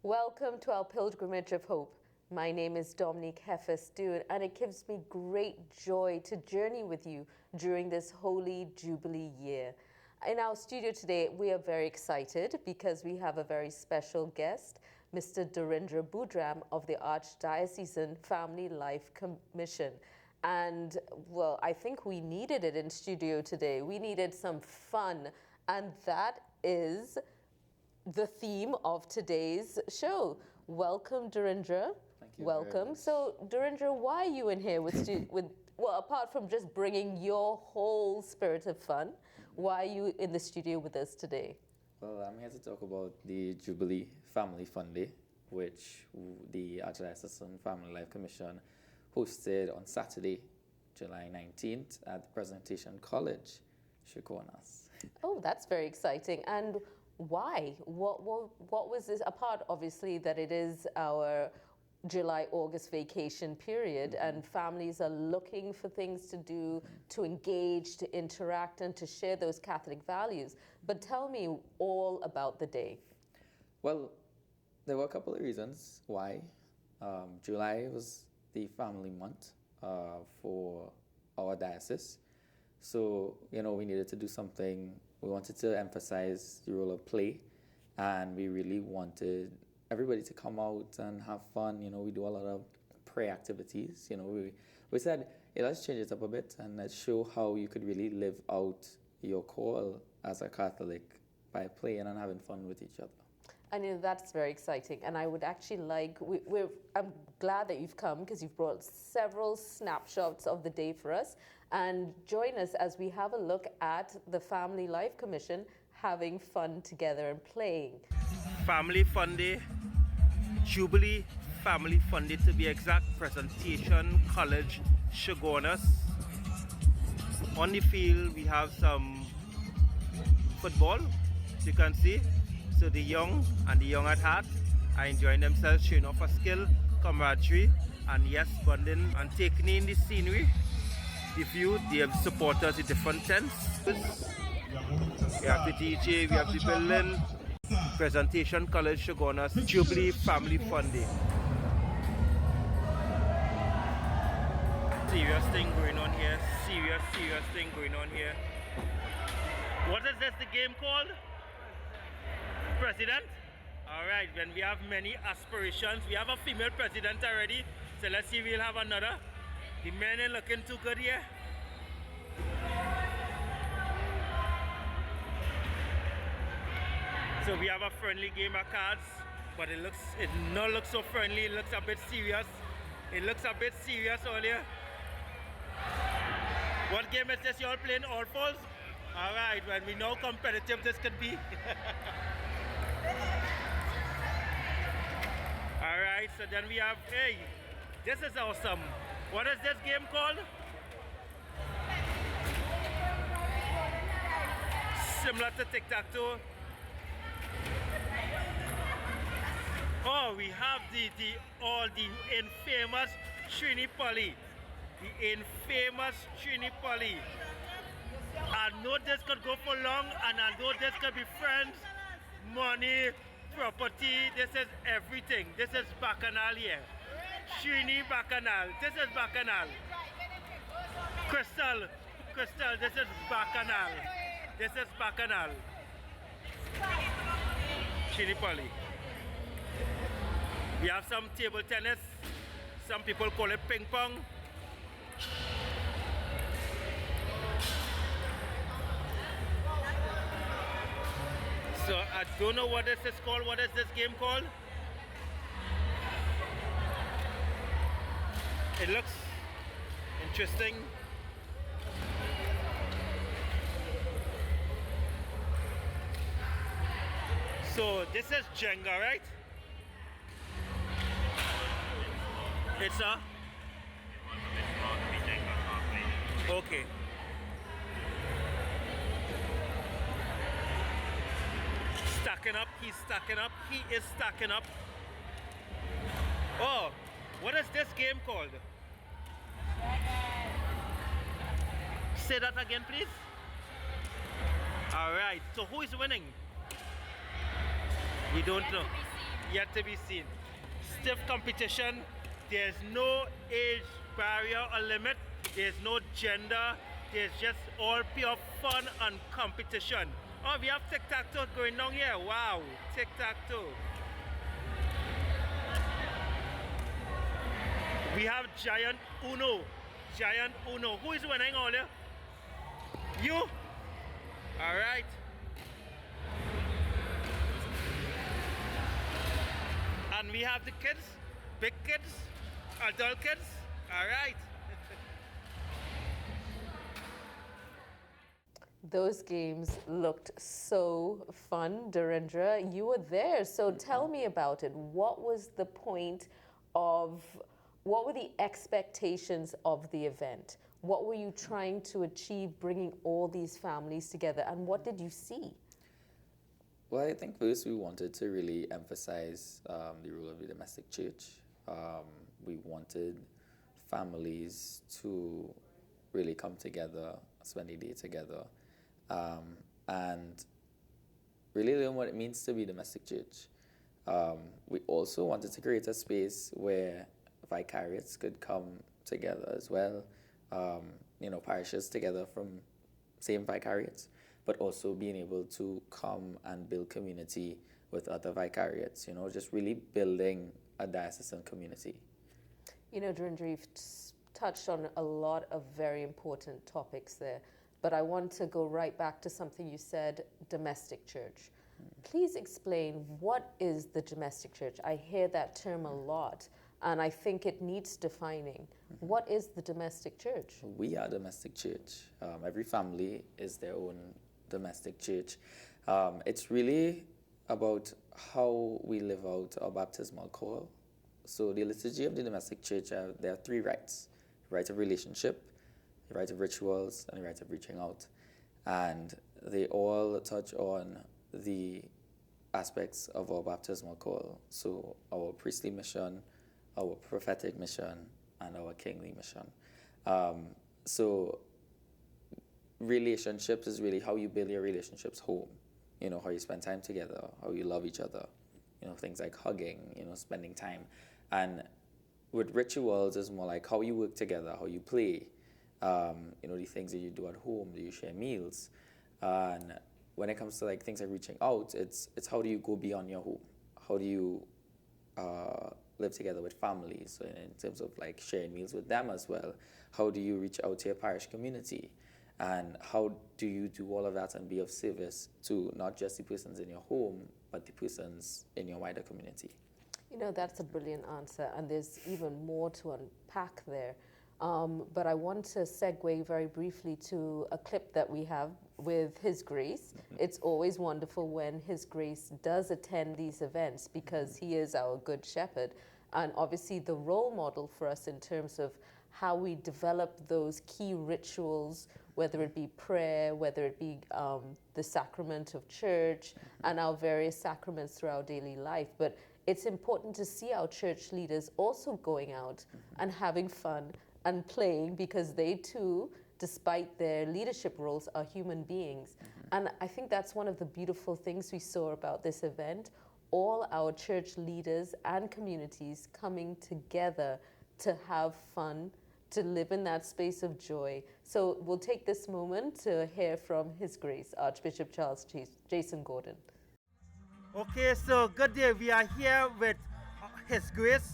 Welcome to our pilgrimage of hope. My name is Dominique Hefferstewart, and it gives me great joy to journey with you during this holy Jubilee year. In our studio today, we are very excited because we have a very special guest, Mr. Dhirendra Budram of the Archdiocesan Family Life Commission. And, well, I think we needed it in studio today. We needed some fun, and that is the theme of today's show. Welcome, Dhirendra. Thank you. Welcome. So, Dhirendra, why are you in here well, apart from just bringing your whole spirit of fun, why are you in the studio with us today? Well, I'm here to talk about the Jubilee Family Fun Day, which the Archdiocesan Family Life Commission hosted on Saturday, July 19th at the Presentation College, Chaguanas. Oh, that's very exciting. And why? What was this? Apart, obviously, that it is our July-August vacation period, and families are looking for things to do, to engage, to interact, and to share those Catholic values. But tell me all about the day. Well, there were a couple of reasons why. July was the family month for our diocese. So, we needed to do something. We wanted to emphasize the role of play, and we really wanted everybody to come out and have fun. We do a lot of prayer activities. We said, hey, let's change it up a bit and let's show how you could really live out your call as a Catholic by playing and having fun with each other. And that's very exciting. And I would actually like, I'm glad that you've come because you've brought several snapshots of the day for us. And join us as we have a look at the Family Life Commission having fun together and playing. Family Fun Day, Jubilee Family Fun Day to be exact, Presentation College, Chaguanas. On the field we have some football, as you can see. So the young and the young at heart are enjoying themselves, showing off a skill, camaraderie, and yes, bonding and taking in the scenery, the view, the supporters, the different tents. We have the DJ, we have the building. Presentation College, Chaguanas, Jubilee Family Fun Day. Serious thing going on here. Serious thing going on here. What is this, the game called? President? Alright, when we have many aspirations, we have a female president already, so let's see if we'll have another. The men are looking too good here. So we have a friendly game of cards, but it not look so friendly, it looks a bit serious. It looks a bit serious earlier. What game is this? You all playing all falls? Alright, when we know competitive this could be. Alright, so then we have, hey, this is awesome. What is this game called? Similar to tic-tac-toe. Oh, we have the infamous Trinipoli. The infamous Trinipoli. I know this could go for long, and I know this could be friends, money, property. This is everything. This is Bacchanal here. Trini Bacchanal. This is Bacchanal. Crystal, this is Bacchanal. This is Bacchanal. Trinipoli. We have some table tennis. Some people call it ping pong. So I don't know what this is called. What is this game called? It looks interesting. So this is Jenga, right? It's a? Okay. Stacking up, he's stacking up, he is stacking up. Oh, what is this game called? Say that again, please. Alright, so who is winning? We don't know. yet to be seen. Stiff competition. There's no age barrier or limit. There's no gender. There's just all pure fun and competition. Oh, we have tic-tac-toe going on here. Wow, tic-tac-toe. We have Giant Uno. Giant Uno. Who is winning all here? You? All right. And we have the kids, big kids, adult kids. All right. Those games looked so fun, Dhirendra. You were there, so tell me about it. What was the point of, what were the expectations of the event? What were you trying to achieve bringing all these families together, and what did you see? Well, I think first we wanted to really emphasize the role of the domestic church. We wanted families to really come together, spend a day together, and really learn what it means to be domestic church. We also wanted to create a space where vicariates could come together as well, parishes together from same vicariates, but also being able to come and build community with other vicariates, just really building a diocesan community. Dhirendra, you've touched on a lot of very important topics there, but I want to go right back to something you said, domestic church. Please explain, what is the domestic church? I hear that term a lot, and I think it needs defining. What is the domestic church? We are domestic church. Every family is their own domestic church. It's really about how we live out our baptismal call. So the liturgy of the domestic church, there are three rites: the rite of relationship, the rite of rituals, and the rite of reaching out. And they all touch on the aspects of our baptismal call. So our priestly mission, our prophetic mission, and our kingly mission. So relationships is really how you build your relationships home. How you spend time together, how you love each other, things like hugging, spending time. And with rituals, it's more like how you work together, how you play, the things that you do at home, do you share meals? And when it comes to things like reaching out, it's how do you go beyond your home? How do you live together with families, so in terms of sharing meals with them as well? How do you reach out to your parish community? And how do you do all of that and be of service to not just the persons in your home, but the persons in your wider community? That's a brilliant answer, and there's even more to unpack there. But I want to segue very briefly to a clip that we have with His Grace. It's always wonderful when His Grace does attend these events, because he is our good shepherd, and obviously the role model for us in terms of how we develop those key rituals, whether it be prayer, whether it be the sacrament of church, and our various sacraments through our daily life. But it's important to see our church leaders also going out and having fun and playing, because they too, despite their leadership roles, are human beings. And I think that's one of the beautiful things we saw about this event, all our church leaders and communities coming together to have fun, to live in that space of joy. So we'll take this moment to hear from His Grace, Archbishop Charles Jason Gordon. Okay, so good day. We are here with His Grace,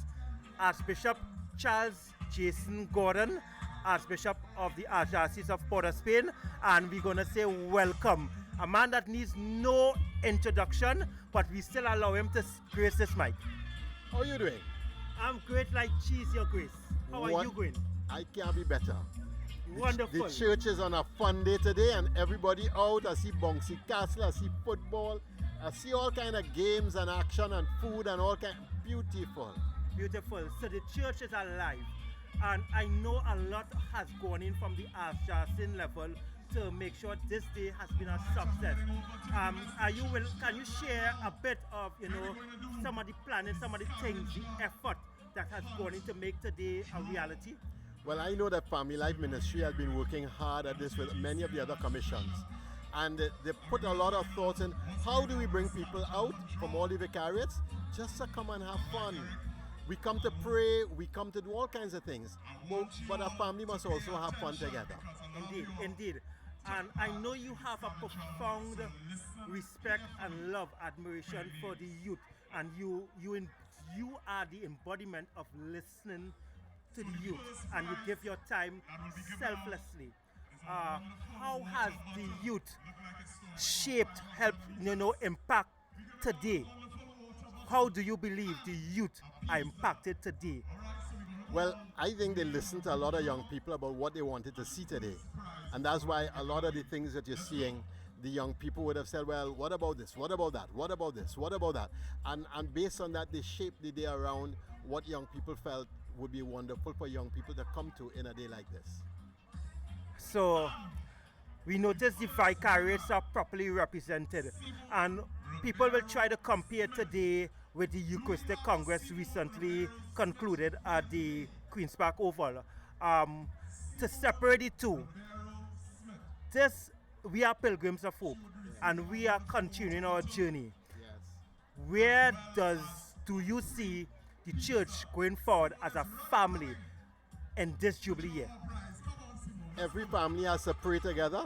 Archbishop Charles Jason Gordon, Archbishop of the Archdiocese of Port of Spain, and we're going to say welcome. A man that needs no introduction, but we still allow him to grace this mic. How are you doing? I'm great like cheese, Your Grace. How are you going? I can't be better. Wonderful. The church is on a fun day today, and everybody out. I see bouncy castle, I see football, I see all kind of games and action and food and all kind. Beautiful. Beautiful. So the church is alive, and I know a lot has gone in from the Archdiocese level to make sure this day has been a success. Can you share a bit of some of the planning, some of the things, the effort that has gone in to make today a reality? Well, I know that Family Life Ministry has been working hard at this with many of the other commissions. And they put a lot of thoughts in how do we bring people out from all the vicariates just to come and have fun. We come to pray, we come to do all kinds of things, but our family must also have fun together. Indeed, indeed. And I know you have a profound respect and love, admiration for the youth, and you are the embodiment of listening to the youth, and you give your time selflessly. How has the youth shaped, helped, impact today? How do you believe the youth are impacted today? Well, I think they listened to a lot of young people about what they wanted to see today. And that's why a lot of the things that you're seeing, the young people would have said, well, what about this? What about that? What about this? What about that? And based on that, they shaped the day around what young people felt would be wonderful for young people to come to in a day like this. So we notice the vicariates are properly represented, and people will try to compare today with the Eucharistic Congress recently concluded at the Queen's Park Oval. To separate the two, we are pilgrims of hope, and we are continuing our journey. Yes. Where do you see the church going forward as a family in this Jubilee year? Every family has to pray together.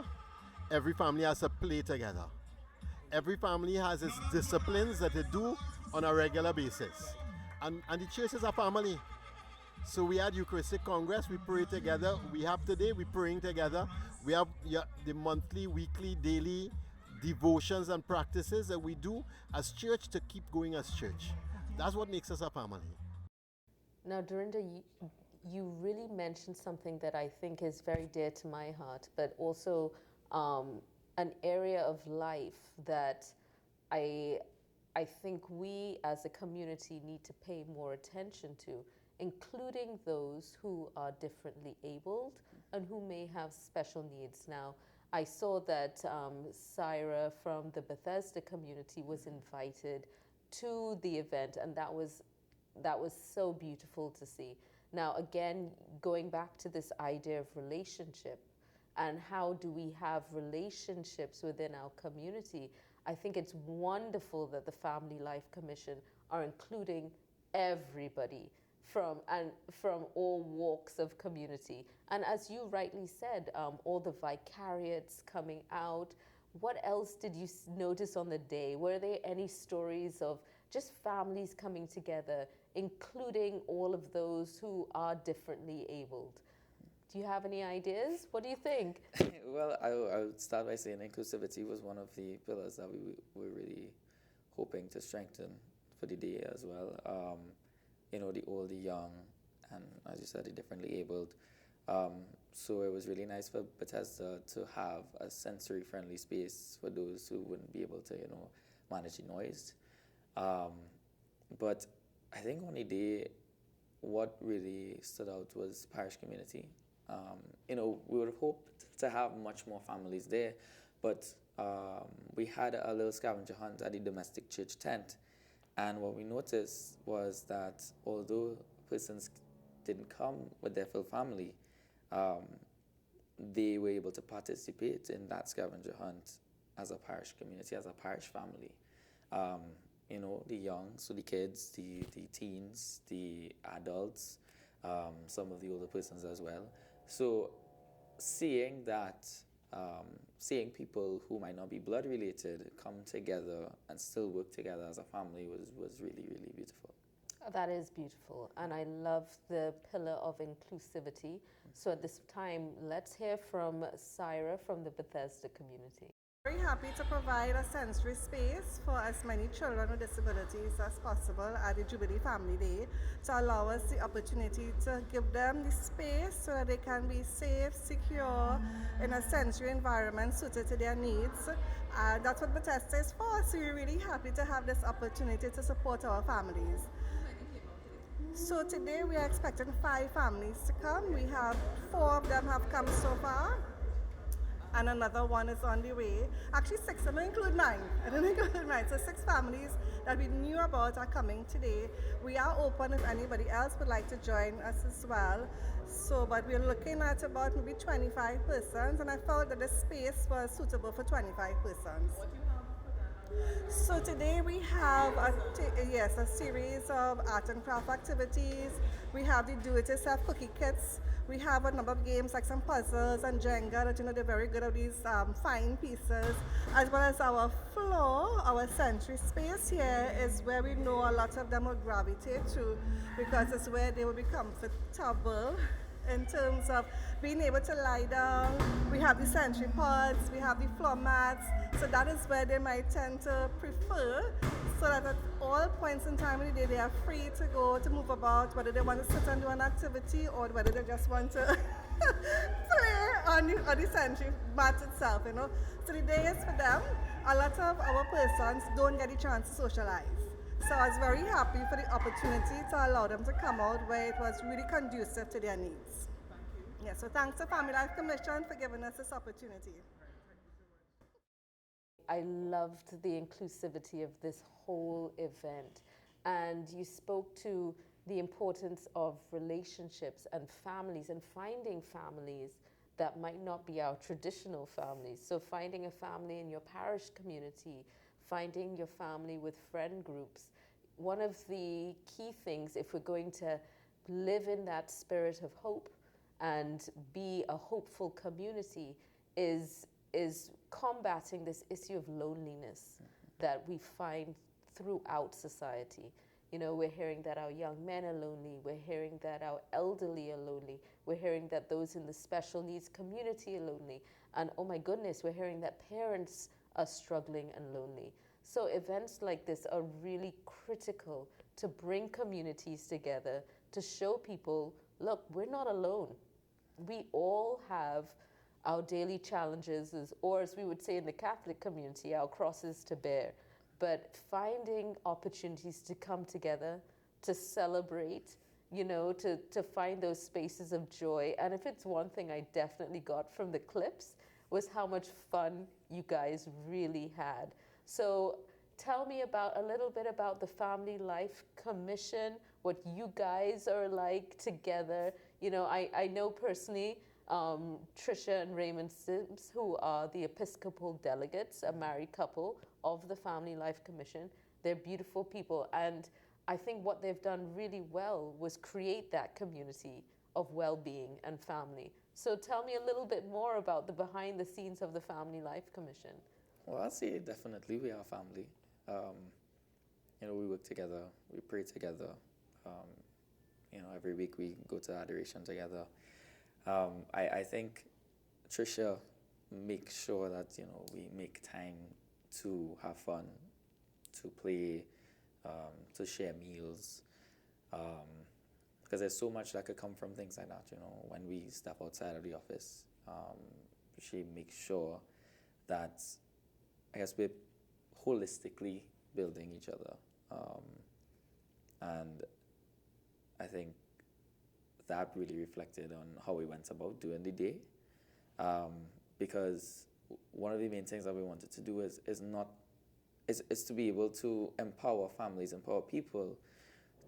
Every family has to play together. Every family has its disciplines that they do on a regular basis. And the church is a family. So we had Eucharistic Congress, we pray together. We have today, we're praying together. We have the monthly, weekly, daily devotions and practices that we do as church to keep going as church. That's what makes us a family. Now, Dorinda, you really mentioned something that I think is very dear to my heart, but also an area of life that I think we as a community need to pay more attention to, including those who are differently abled and who may have special needs. Now, I saw that Syra from the Bethesda community was invited to the event, and that was so beautiful to see. Now, again, going back to this idea of relationship and how do we have relationships within our community, I think it's wonderful that the Family Life Commission are including everybody from all walks of community. And as you rightly said, all the vicariates coming out. What else did you notice on the day? Were there any stories of just families coming together, including all of those who are differently abled? Do you have any ideas? What do you think? Well, I would start by saying inclusivity was one of the pillars that we were really hoping to strengthen for the day as well. The old, the young, and as you said, the differently abled. So it was really nice for Bethesda to have a sensory-friendly space for those who wouldn't be able to, manage the noise. But I think on the day, what really stood out was parish community. We would have hoped to have much more families there, but we had a little scavenger hunt at the domestic church tent. And what we noticed was that although persons didn't come with their full family, they were able to participate in that scavenger hunt as a parish community, as a parish family. The young, so the kids, the teens, the adults, some of the older persons as well. So seeing that, seeing people who might not be blood related come together and still work together as a family was really, really beautiful. That is beautiful, and I love the pillar of inclusivity. So at this time, let's hear from Syra from the Bethesda community. Very happy to provide a sensory space for as many children with disabilities as possible at the Jubilee Family Day to allow us the opportunity to give them the space so that they can be safe, secure in a sensory environment suited to their needs. That's what Bethesda is for, so we're really happy to have this opportunity to support our families. So today we are expecting 5 families to come. We have 4 of them have come so far, and another one is on the way. Actually 6, I don't include 9. So 6 families that we knew about are coming today. We are open if anybody else would like to join us as well. So, but we're looking at about maybe 25 persons, and I felt that the space was suitable for 25 persons. So today we have a series of art and craft activities. We have the do-it-yourself cookie kits. We have a number of games like some puzzles and Jenga that they're very good at these fine pieces, as well as our floor, our sensory space here is where we know a lot of them will gravitate to because it's where they will be comfortable in terms of being able to lie down. We have the sensory pods, we have the floor mats, so that is where they might tend to prefer, so that at all points in time of the day they are free to go to move about, whether they want to sit and do an activity or whether they just want to play on the sensory mat itself, So the day is for them. A lot of our persons don't get a chance to socialize. So I was very happy for the opportunity to allow them to come out where it was really conducive to their needs. Yeah, so thanks to Family Life Commission for giving us this opportunity. I loved the inclusivity of this whole event. And you spoke to the importance of relationships and families and finding families that might not be our traditional families. So finding a family in your parish community, finding your family with friend groups. One of the key things, if we're going to live in that spirit of hope and be a hopeful community, is combating this issue of loneliness that we find throughout society. We're hearing that our young men are lonely, we're hearing that our elderly are lonely, we're hearing that those in the special needs community are lonely, and oh my goodness, we're hearing that parents are struggling and lonely. So events like this are really critical to bring communities together, to show people, look, we're not alone. We all have our daily challenges, or as we would say in the Catholic community, our crosses to bear. But finding opportunities to come together, to celebrate, to find those spaces of joy. And if it's one thing I definitely got from the clips, was how much fun you guys really had. So tell me a little bit about the Family Life Commission, what you guys are like together. I know personally Tricia and Raymond Sims, who are the Episcopal delegates, a married couple of the Family Life Commission. They're beautiful people, and I think what they've done really well was create that community of well-being and family. So tell me a little bit more about the behind the scenes of the Family Life Commission. Well, I'd say definitely we are family. We work together, we pray together. Every week we go to adoration together. I think Tricia makes sure that, we make time to have fun, to play, to share meals. Because there's so much that could come from things like that, when we step outside of the office. She makes sure that, I guess, we're holistically building each other. And I think that really reflected on how we went about doing the day. Because one of the main things that we wanted to do is to be able to empower families, empower people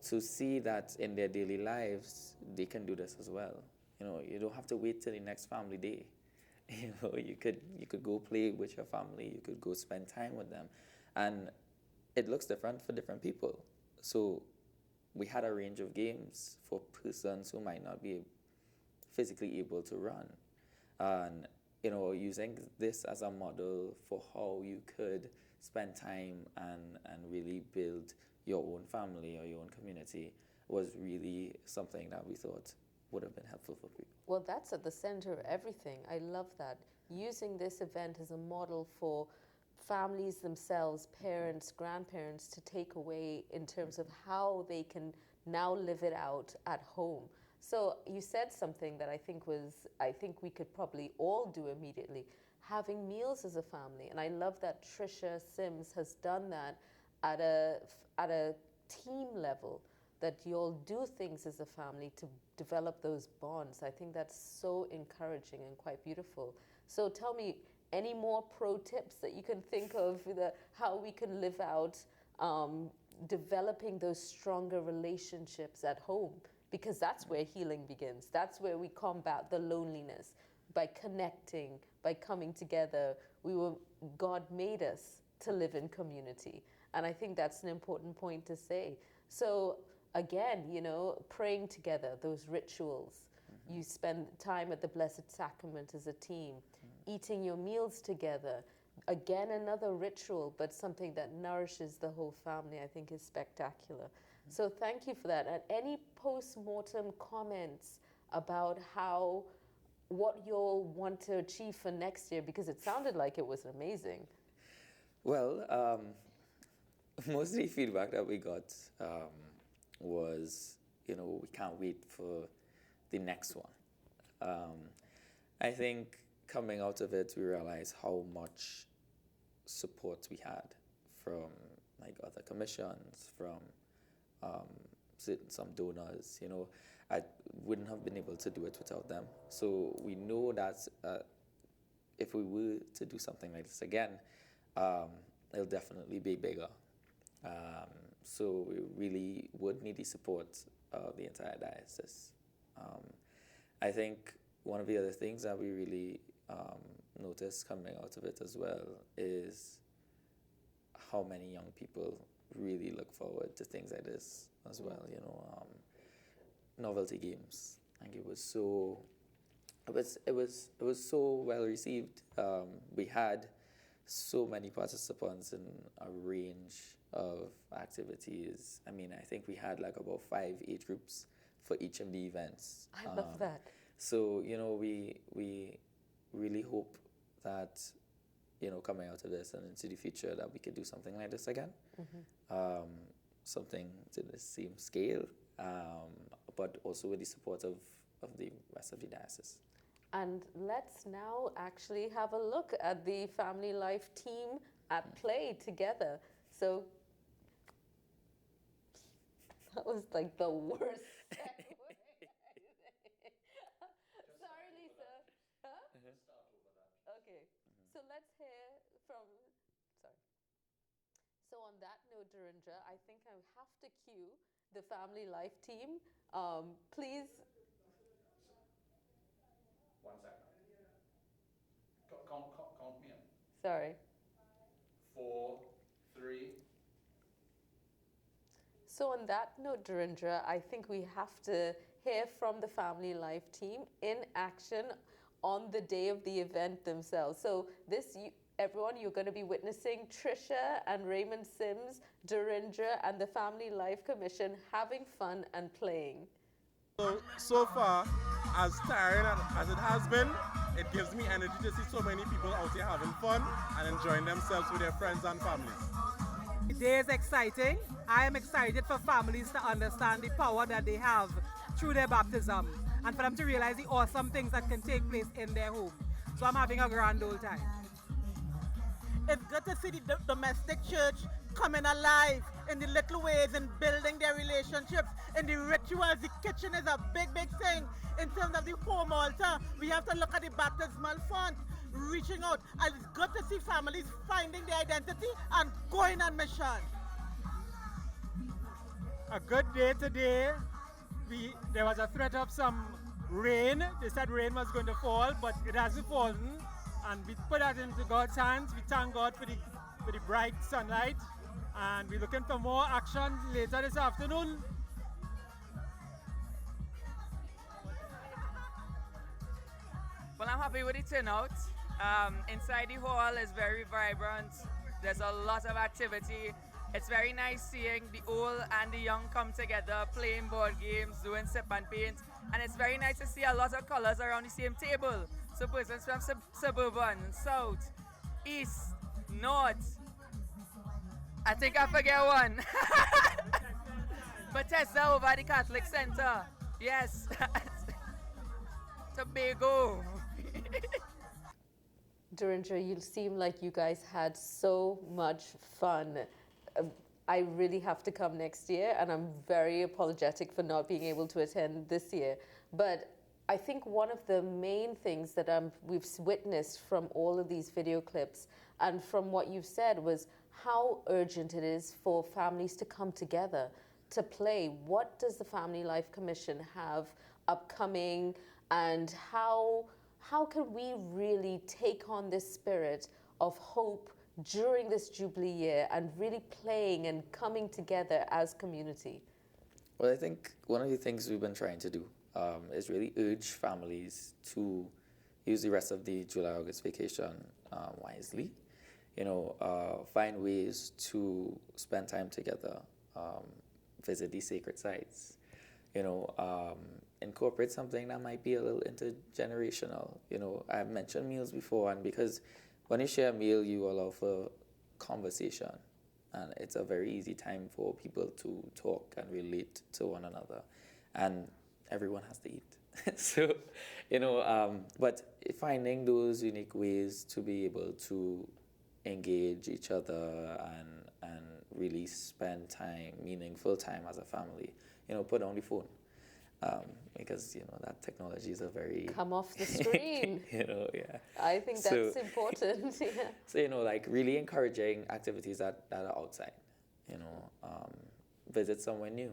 to see that in their daily lives, they can do this as well. You don't have to wait till the next family day. You could go play with your family, you could go spend time with them. And it looks different for different people. So we had a range of games for persons who might not be physically able to run. And, using this as a model for how you could spend time and really build your own family or your own community was really something that we thought would have been helpful for people. Well, that's at the center of everything. I love that. Using this event as a model for families themselves, parents, grandparents, to take away in terms of how they can now live it out at home. So you said something that I think we could probably all do immediately, having meals as a family. And I love that Tricia Sims has done that at a team level, that you'll do things as a family to develop those bonds. I think that's so encouraging and quite beautiful. So tell me, any more pro tips that you can think of, how we can live out developing those stronger relationships at home, because that's where healing begins. That's where we combat the loneliness, by connecting, by coming together. God made us to live in community. And I think that's an important point to say. So again, praying together, those rituals. You spend time at the Blessed Sacrament as a team, eating your meals together. Again, another ritual, but something that nourishes the whole family, I think is spectacular. So thank you for that. And any post-mortem comments about what you'll want to achieve for next year? Because it sounded like it was amazing. Well, most of the feedback that we got was, we can't wait for the next one. I think coming out of it, we realized how much support we had from other commissions, from some donors. I wouldn't have been able to do it without them. So we know that if we were to do something like this again, it'll definitely be bigger. So we really would need the support of the entire diocese. I think one of the other things that we really noticed coming out of it as well is how many young people really look forward to things like this as well. Novelty games. Like it was so well received. We had so many participants in a range of activities. I mean, I think we had about 5 age groups for each of the events. I love that. So, we really hope that, coming out of this and into the future, that we could do something like this again. Something to the same scale, but also with the support of the rest of the diocese. And let's now actually have a look at the Family Life team at play together. So that was like the worst segue. Sorry, Lisa. Huh? Okay. So let's hear from, sorry. So on that note, Dorinja, I think I have to cue the Family Life team. Please. 1 second. Count me in. Sorry. 4, 3. So on that note, Dorinja, I think we have to hear from the Family Life team in action on the day of the event themselves. So everyone, you're going to be witnessing Trisha and Raymond Sims, Dorinja, and the Family Life Commission having fun and playing. So far, as tiring as it has been, it gives me energy to see so many people out here having fun and enjoying themselves with their friends and families. The day is exciting. I am excited for families to understand the power that they have through their baptism and for them to realize the awesome things that can take place in their home. So I'm having a grand old time. It's good to see the domestic church coming alive in the little ways and building their relationships and the rituals. The kitchen is a big, big thing. In terms of the home altar, we have to look at the baptismal font, reaching out. And it's good to see families finding their identity and going on mission. A good day today. There was a threat of some rain. They said rain was going to fall, but it hasn't fallen. And we put that into God's hands. We thank God for the bright sunlight. And we're looking for more action later this afternoon. Well, I'm happy with the turnout. Inside the hall is very vibrant. There's a lot of activity. It's very nice seeing the old and the young come together, playing board games, doing sip and paint. And it's very nice to see a lot of colors around the same table. So persons from suburban, south, east, north. I think I forget one. Bethesda over the Catholic Center. Yes. Tobago. Dorinja, you seem like you guys had so much fun. I really have to come next year, and I'm very apologetic for not being able to attend this year. But I think one of the main things that we've witnessed from all of these video clips and from what you've said was how urgent it is for families to come together to play. What does the Family Life Commission have upcoming, and how can we really take on this spirit of hope during this Jubilee year and really playing and coming together as community? Well, I think one of the things we've been trying to do is really urge families to use the rest of the July-August vacation wisely. Find ways to spend time together, visit these sacred sites, incorporate something that might be a little intergenerational. I've mentioned meals before, and because when you share a meal, you allow for conversation, and it's a very easy time for people to talk and relate to one another, and everyone has to eat. So, but finding those unique ways to be able to engage each other and really spend time, meaningful time as a family, put down the phone. Because that technology is a very come off the screen. Yeah. I think that's important. Yeah. So like really encouraging activities that are outside. Visit somewhere new.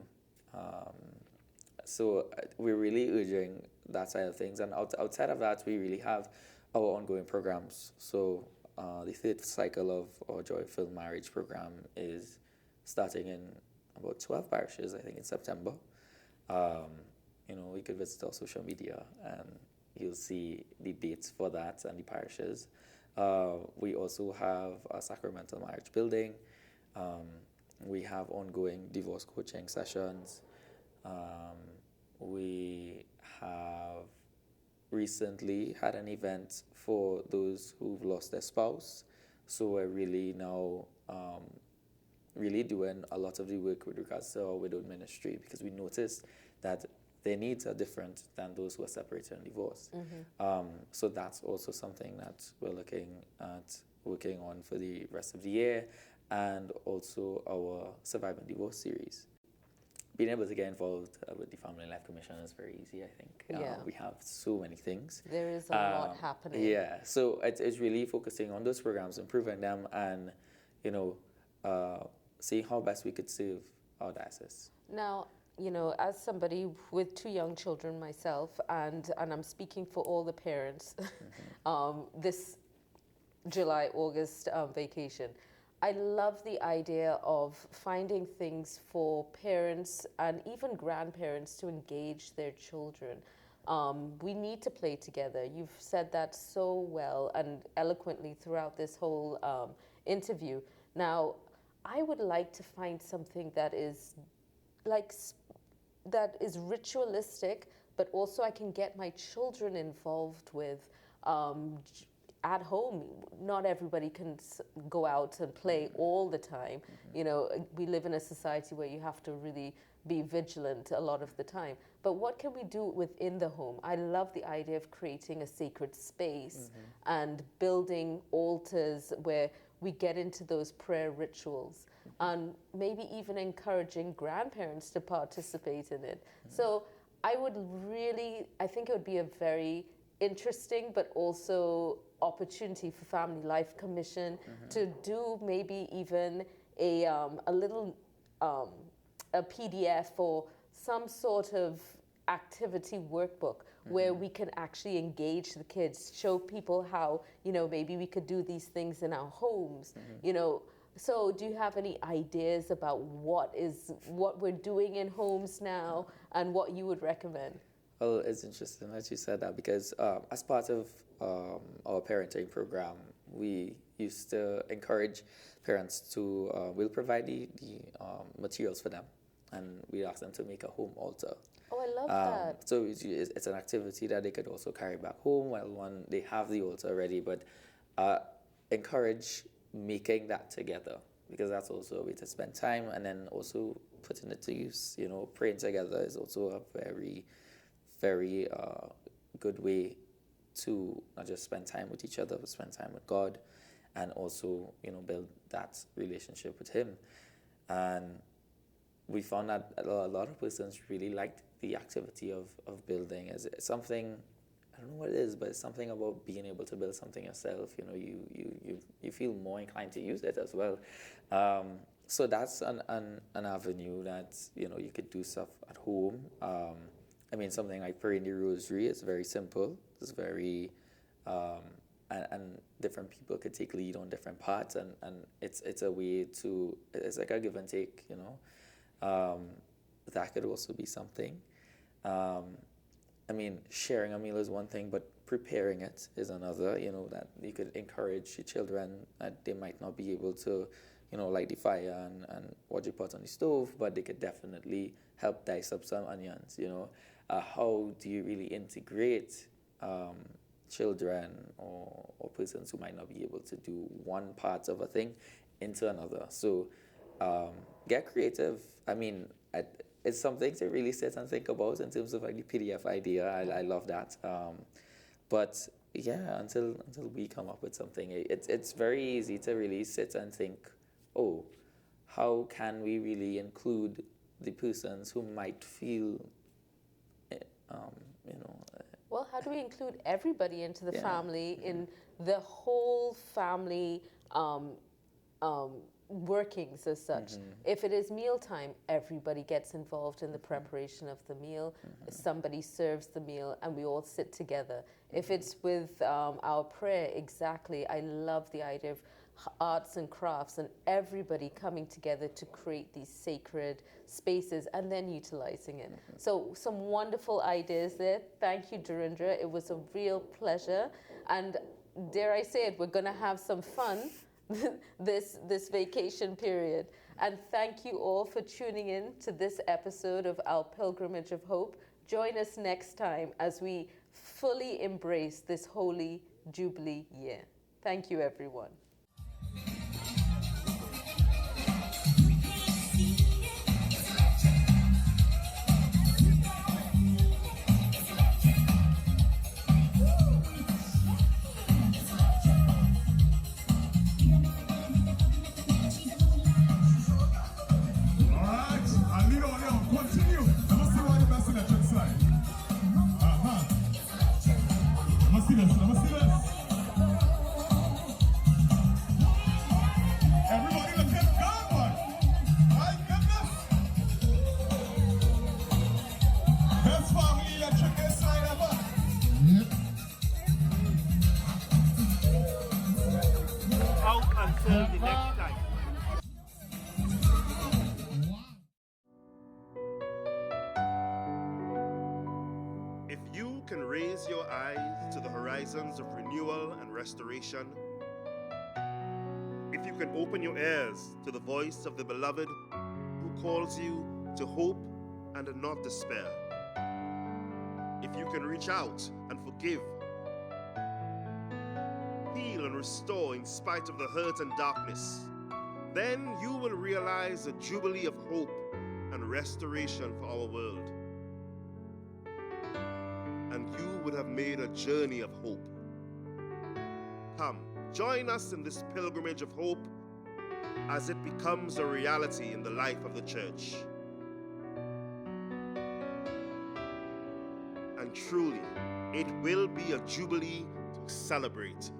So we're really urging that side of things, and outside of that, we really have our ongoing programs. So the third cycle of our Joyful Marriage program is starting in about 12 parishes, I think, in September. We could visit our social media and you'll see the dates for that and the parishes. We also have a sacramental marriage building. We have ongoing divorce coaching sessions. We have recently had an event for those who've lost their spouse. So we're really now really doing a lot of the work with regards to our widowed ministry, because we noticed that their needs are different than those who are separated and divorced. Mm-hmm. So that's also something that we're looking at working on for the rest of the year, and also our Surviving Divorce series. Being able to get involved with the Family Life Commission is very easy, I think. Yeah. We have so many things. There is a lot happening. Yeah, so it's really focusing on those programs, improving them, and, seeing how best we could serve our diocese. Now, as somebody with 2 young children myself, and I'm speaking for all the parents, this July-August vacation, I love the idea of finding things for parents and even grandparents to engage their children. We need to play together. You've said that so well and eloquently throughout this whole interview. Now, I would like to find something that is ritualistic, but also I can get my children involved with at home. Not everybody can go out and play all the time. We live in a society where you have to really be vigilant a lot of the time. But what can we do within the home? I love the idea of creating a sacred space and building altars where we get into those prayer rituals, and maybe even encouraging grandparents to participate in it. So I think it would be a very interesting but also opportunity for Family Life Commission to do maybe even a little a PDF or some sort of activity workbook where we can actually engage the kids, show people how, maybe we could do these things in our homes, So do you have any ideas about what we're doing in homes now and what you would recommend? Well, it's interesting that you said that, because as part of our parenting program, we used to encourage parents to, we'll provide the materials for them, and we ask them to make a home altar. Oh, I love that. So it's an activity that they could also carry back home while they have the altar ready, but encourage making that together, because that's also a way to spend time, and then also putting it to use. Praying together is also a very, very good way to not just spend time with each other, but spend time with God, and also, build that relationship with Him. And we found that a lot of persons really liked the activity of building as something I don't know what it is, but it's something about being able to build something yourself. You know, you feel more inclined to use it as well. So that's an avenue that, you know, you could do stuff at home. I mean, something like praying the rosary is very simple. It's very, and different people could take lead on different parts, and it's a way to, it's like a give and take, you know. That could also be something. I mean, sharing a meal is one thing, but preparing it is another, you know, that you could encourage your children that they might not be able to, you know, light the fire and watch it pot on the stove, but they could definitely help dice up some onions, you know. How do you really integrate children or persons who might not be able to do one part of a thing into another? So get creative. I mean, it's something to really sit and think about in terms of like the PDF idea. I love that. But yeah, until we come up with something, it's very easy to really sit and think, oh, how can we really include the persons who might feel, you know. Well, how do we include everybody into the family, in the whole family workings as such? If it is mealtime, everybody gets involved in the preparation of the meal. Somebody serves the meal and we all sit together. If it's with our prayer, exactly. I love the idea of arts and crafts and everybody coming together to create these sacred spaces and then utilizing it. So some wonderful ideas there. Thank you, Durindra. It was a real pleasure. And dare I say it, we're going to have some fun this vacation period. And thank you all for tuning in to this episode of Our Pilgrimage of Hope. Join us next time as we fully embrace this holy Jubilee year. Thank you, everyone. Until the next time. If you can raise your eyes to the horizons of renewal and restoration, if you can open your ears to the voice of the Beloved who calls you to hope and not despair, if you can reach out and forgive, heal and restore in spite of the hurt and darkness, then you will realize a jubilee of hope and restoration for our world. And you would have made a journey of hope. Come, join us in this pilgrimage of hope as it becomes a reality in the life of the church. And truly, it will be a jubilee to celebrate.